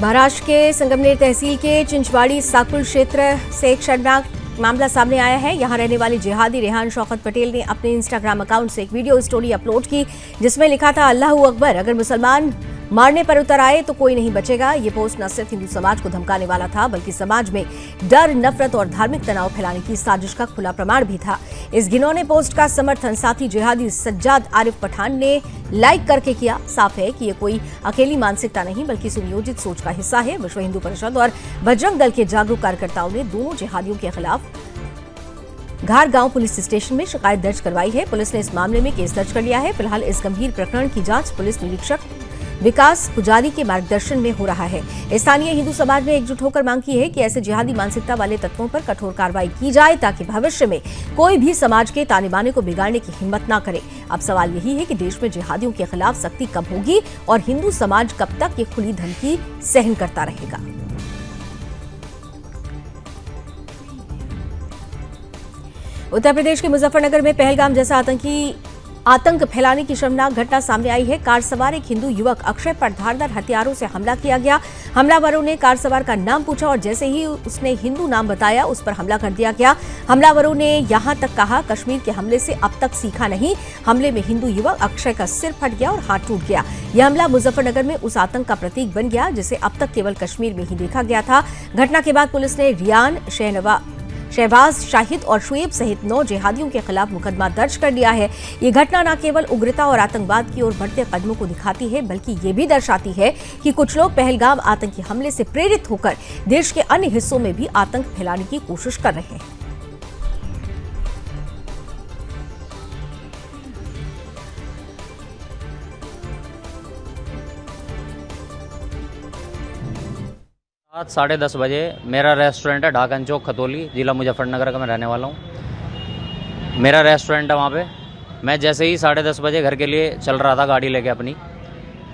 महाराष्ट्र के संगमनेर तहसील के चिंचवाड़ी साकुल क्षेत्र से एक शर्मनाक मामला सामने आया है। यहां रहने वाले जिहादी रेहान शौकत पटेल ने अपने इंस्टाग्राम अकाउंट से एक वीडियो स्टोरी अपलोड की, जिसमें लिखा था, अल्लाहू अकबर, अगर मुसलमान मारने पर उतर आए तो कोई नहीं बचेगा। ये पोस्ट न सिर्फ हिंदू समाज को धमकाने वाला था, बल्कि समाज में डर, नफरत और धार्मिक तनाव फैलाने की साजिश का खुला प्रमाण भी था। इस घिनौने पोस्ट का समर्थन साथी जिहादी सज्जाद आरिफ पठान ने लाइक करके किया। साफ है कि ये कोई अकेली मानसिकता नहीं, बल्कि सुनियोजित सोच का हिस्सा है। विश्व हिंदू परिषद और बजरंग दल के जागरूक कार्यकर्ताओं ने दोनों जिहादियों के खिलाफ घार गांव पुलिस स्टेशन में शिकायत दर्ज करवाई है। पुलिस ने इस मामले में केस दर्ज कर लिया है। फिलहाल इस गंभीर प्रकरण की जांच पुलिस निरीक्षक विकास पुजारी के मार्गदर्शन में हो रहा है। स्थानीय हिंदू समाज ने एकजुट होकर मांग की है कि ऐसे जिहादी मानसिकता वाले तत्वों पर कठोर कार्रवाई की जाए, ताकि भविष्य में कोई भी समाज के ताने बाने को बिगाड़ने की हिम्मत न करे। अब सवाल यही है कि देश में जिहादियों के खिलाफ सख्ती कब होगी और हिंदू समाज कब तक ये खुली धमकी सहन करता रहेगा। उत्तर प्रदेश के मुजफ्फरनगर में पहलगाम जैसा आतंक फैलाने की शर्मनाक घटना सामने आई है। कार सवार एक हिंदू युवक अक्षय पर धारदार हथियारों से हमला किया गया। हमलावरों ने कार सवार का नाम पूछा और जैसे ही उसने हिंदू नाम बताया, उस पर हमला कर दिया गया। हमलावरों ने यहां तक कहा, कश्मीर के हमले से अब तक सीखा नहीं। हमले में हिंदू युवक अक्षय का सिर फट गया और हाथ टूट गया। यह हमला मुजफ्फरनगर में उस आतंक का प्रतीक बन गया, जिसे अब तक केवल कश्मीर में ही देखा गया था। घटना के बाद पुलिस ने रियान, शहबाज, शाहिद और शुएब सहित 9 जिहादियों के खिलाफ मुकदमा दर्ज कर लिया है। ये घटना न केवल उग्रता और आतंकवाद की ओर बढ़ते कदमों को दिखाती है, बल्कि ये भी दर्शाती है कि कुछ लोग पहलगाम आतंकी हमले से प्रेरित होकर देश के अन्य हिस्सों में भी आतंक फैलाने की कोशिश कर रहे हैं। रात 10:30 बजे मेरा रेस्टोरेंट है ढाकन चौक, खतौली, जिला मुजफ्फरनगर का मैं रहने वाला हूँ। मेरा रेस्टोरेंट है वहाँ पे। मैं जैसे ही 10:30 बजे घर के लिए चल रहा था गाड़ी लेके अपनी,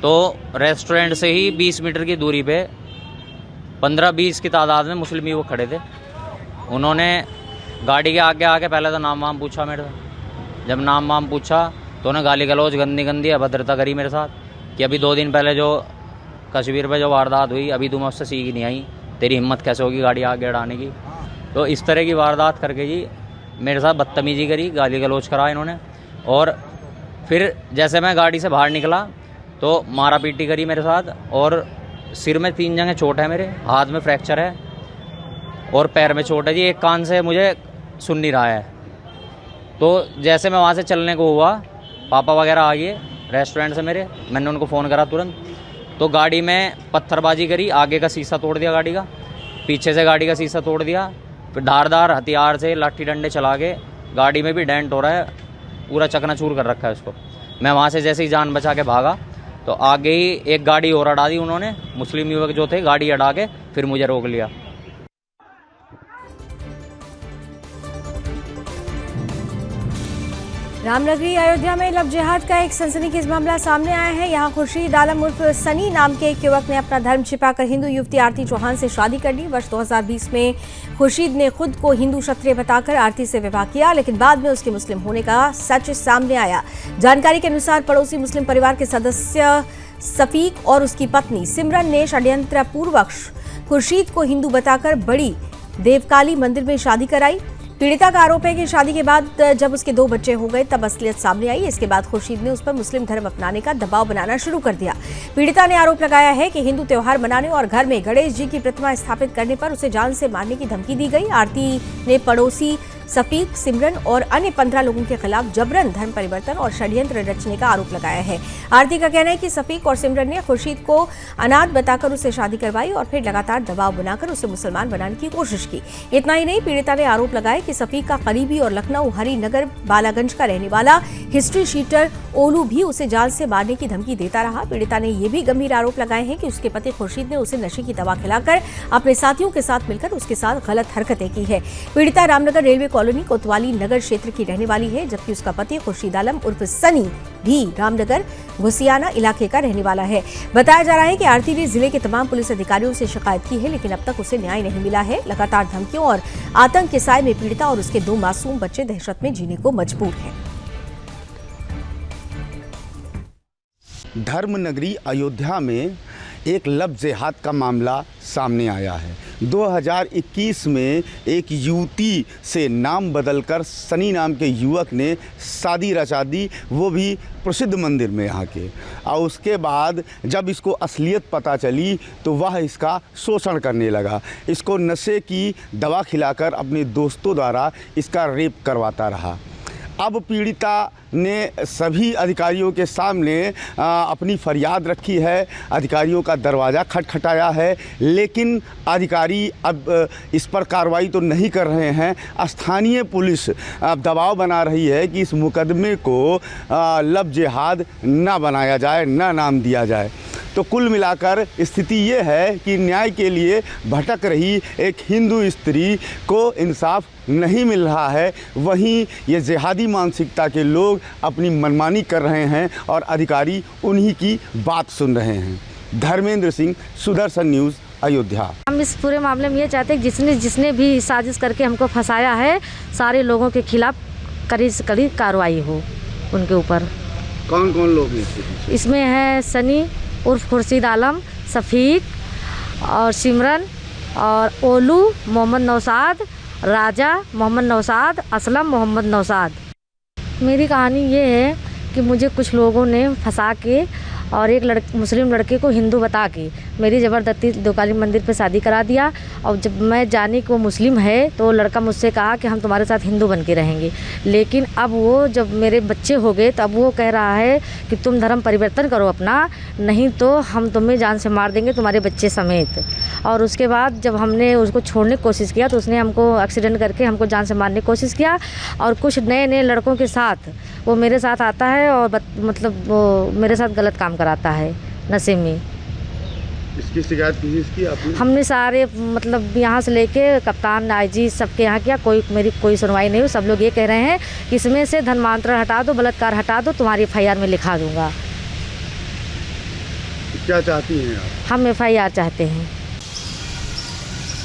तो रेस्टोरेंट से ही 20 मीटर की दूरी पे 15-20 की तादाद में मुस्लिम युवक खड़े थे। उन्होंने गाड़ी के आगे आके पहले तो नाम वाम पूछा मेरे से। जब नाम वाम पूछा तो उन्हें गाली गलौज गंदी अभद्रता करी मेरे साथ कि अभी 2 दिन पहले जो कश्मीर पे जो वारदात हुई, अभी तुम उससे सीख नहीं आई, तेरी हिम्मत कैसे होगी गाड़ी आगे अड़ाने की। तो इस तरह की वारदात करके जी मेरे साथ बदतमीजी करी, गाली गलौज करा इन्होंने। और फिर जैसे मैं गाड़ी से बाहर निकला तो मारा पीटी करी मेरे साथ, और सिर में 3 जगह चोट है, मेरे हाथ में फ्रैक्चर है और पैर में चोट है जी। एक कान से मुझे सुन नहीं रहा है। तो जैसे मैं वहाँ से चलने को हुआ, पापा वगैरह आ गए रेस्टोरेंट से मेरे, मैंने उनको फ़ोन करा तुरंत। तो गाड़ी में पत्थरबाजी करी, आगे का शीशा तोड़ दिया गाड़ी का, पीछे से गाड़ी का शीशा तोड़ दिया, फिर धारदार हथियार से लाठी डंडे चला के गाड़ी में भी डेंट हो रहा है, पूरा चकनाचूर कर रखा है उसको। मैं वहाँ से जैसे ही जान बचा के भागा तो आगे ही एक गाड़ी और अड़ा दी उन्होंने, मुस्लिम युवक जो थे, गाड़ी अड़ा के फिर मुझे रोक लिया। रामनगरी अयोध्या में लव जिहाद का एक सनसनीखेज मामला सामने आया है। यहाँ खुर्शीद आलम उर्फ सनी नाम के एक युवक ने अपना धर्म छिपाकर हिंदू युवती आरती चौहान से शादी कर ली। वर्ष 2020 में खुर्शीद ने खुद को हिंदू क्षत्रिय बताकर आरती से विवाह किया, लेकिन बाद में उसके मुस्लिम होने का सच सामने आया। जानकारी के अनुसार पड़ोसी मुस्लिम परिवार के सदस्य सफीक और उसकी पत्नी सिमरन ने षड्यंत्रपूर्वक खुर्शीद को हिंदू बताकर बड़ी देवकाली मंदिर में शादी कराई। पीड़िता का आरोप है कि शादी के बाद जब उसके 2 बच्चे हो गए तब असलियत सामने आई। इसके बाद खुर्शीद ने उस पर मुस्लिम धर्म अपनाने का दबाव बनाना शुरू कर दिया। पीड़िता ने आरोप लगाया है कि हिंदू त्योहार मनाने और घर में गणेश जी की प्रतिमा स्थापित करने पर उसे जान से मारने की धमकी दी गई। आरती ने पड़ोसी सफीक, सिमरन और अन्य 15 लोगों के खिलाफ जबरन धर्म परिवर्तन और षड्यंत्र रचने का आरोप लगाया है। आरती का कहना है कि सफीक और सिमरन ने खुर्शीद को अनाथ बताकर उससे शादी करवाई और फिर लगातार दबाव बनाकर उसे मुसलमान बनाने की कोशिश की। इतना ही नहीं, पीड़िता ने आरोप लगाया कि सफीक का करीबी और लखनऊ हरिनगर बालागंज का रहने वाला हिस्ट्री शीटर ओलू भी उसे जान से मारने की धमकी देता रहा। पीड़िता ने यह भी गंभीर आरोप लगाए हैं कि उसके पति खुर्शीद ने उसे नशे की दवा खिलाकर अपने साथियों के साथ मिलकर उसके साथ गलत हरकतें की है। पीड़िता रामनगर रेलवे कॉलोनी कोतवाली नगर क्षेत्र की रहने वाली है, जबकि उसका पति खुर्शीद आलम उर्फ सनी भी रामनगर घुसियाना इलाके का रहने वाला है। बताया जा रहा है कि आरती ने जिले के तमाम पुलिस अधिकारियों से शिकायत की है, लेकिन अब तक उसे न्याय नहीं मिला है। लगातार धमकियों और आतंक के साए में पीड़िता और उसके 2 मासूम बच्चे दहशत में जीने को मजबूर हैं। धर्म नगरी अयोध्या में एक लव जिहाद का मामला सामने आया है। 2021 में एक युवती से नाम बदलकर सनी नाम के युवक ने शादी रचा दी, वो भी प्रसिद्ध मंदिर में यहाँ के। और उसके बाद जब इसको असलियत पता चली तो वह इसका शोषण करने लगा। इसको नशे की दवा खिलाकर अपने दोस्तों द्वारा इसका रेप करवाता रहा। अब पीड़िता ने सभी अधिकारियों के सामने अपनी फरियाद रखी है, अधिकारियों का दरवाज़ा खटखटाया है, लेकिन अधिकारी अब इस पर कार्रवाई तो नहीं कर रहे हैं। स्थानीय पुलिस अब दबाव बना रही है कि इस मुकदमे को लव जिहाद ना बनाया जाए, ना नाम दिया जाए। तो कुल मिलाकर स्थिति ये है कि न्याय के लिए भटक रही एक हिंदू स्त्री को इंसाफ नहीं मिल रहा है। वहीं ये जिहादी मानसिकता के लोग अपनी मनमानी कर रहे हैं और अधिकारी उन्हीं की बात सुन रहे हैं। धर्मेंद्र सिंह, सुदर्शन न्यूज़, अयोध्या। हम इस पूरे मामले में ये चाहते हैं कि जिसने भी साजिश करके हमको फंसाया है, सारे लोगों के खिलाफ कड़ी से कड़ी कार्रवाई हो उनके ऊपर। कौन कौन लोग हैं इसमें? है सनी उर्फ खुर्शीद आलम, शफीक और सिमरन और ओलू, मोहम्मद नौसाद, राजा मोहम्मद नौसाद, असलम मोहम्मद नौसाद। मेरी कहानी ये है कि मुझे कुछ लोगों ने फंसा के और एक मुस्लिम लड़के को हिंदू बता के मेरी ज़बरदस्ती दोकाली मंदिर पे शादी करा दिया। और जब मैं जानी कि वो मुस्लिम है तो वो लड़का मुझसे कहा कि हम तुम्हारे साथ हिंदू बन के रहेंगे। लेकिन अब वो जब मेरे बच्चे हो गए तब वो कह रहा है कि तुम धर्म परिवर्तन करो अपना, नहीं तो हम तुम्हें जान से मार देंगे, तुम्हारे बच्चे समेत। और उसके बाद जब हमने उसको छोड़ने की कोशिश किया तो उसने हमको एक्सीडेंट करके हमको जान से मारने की कोशिश किया। और कुछ नए नए लड़कों के साथ वो मेरे साथ आता है और मतलब वो मेरे साथ गलत काम कराता है नशे में। इसकी शिकायत किसकी आपने? हमने सारे मतलब यहाँ से लेके कप्तान, आईजी सबके यहाँ किया, मेरी कोई सुनवाई नहीं हुई। सब लोग ये कह रहे हैं कि इसमें से धर्मांतरण हटा दो, बलात्कार हटा दो, तुम्हारी FIR में लिखा दूंगा। क्या चाहती हैं आप? हम FIR चाहते हैं।